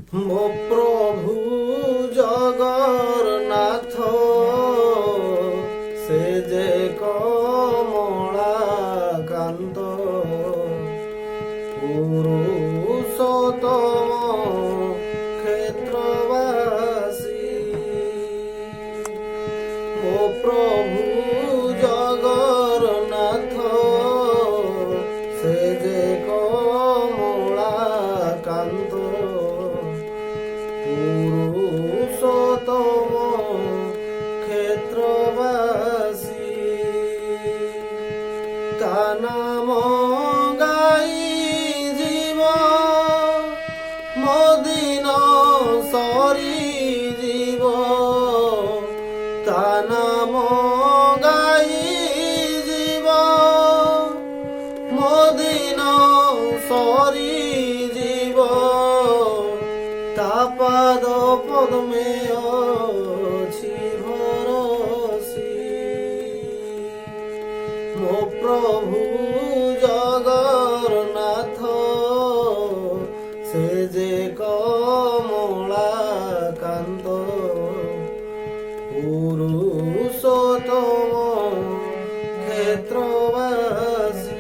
ମୋ ପ୍ରଭୁ ଜଗନ୍ନାଥ ସେ ଯେ କମଳାକାନ୍ତ ପୁରୁଷୋତ୍ତମ କ୍ଷେତ୍ରବାସୀ। ମୋ ପ୍ରଭୁ ଜଗନ୍ନାଥ ସେ ଯେ କମଳାକାନ୍ତ পুরুষোত্তম ক্ষেত্রবাসী। তা নাম গাই জীব মদিন সরি জীব। তা নাম গাই জীব মদিন সরি জীব। তা পাদ পদ্মে ଅଛି ভরসি। ମୋ ପ୍ରଭୁ ଜଗନ୍ନାଥ ସେ ଯେ କମଳାକାନ୍ତ ପୁରୁଷୋତ୍ତମ କ୍ଷେତ୍ରବାସୀ।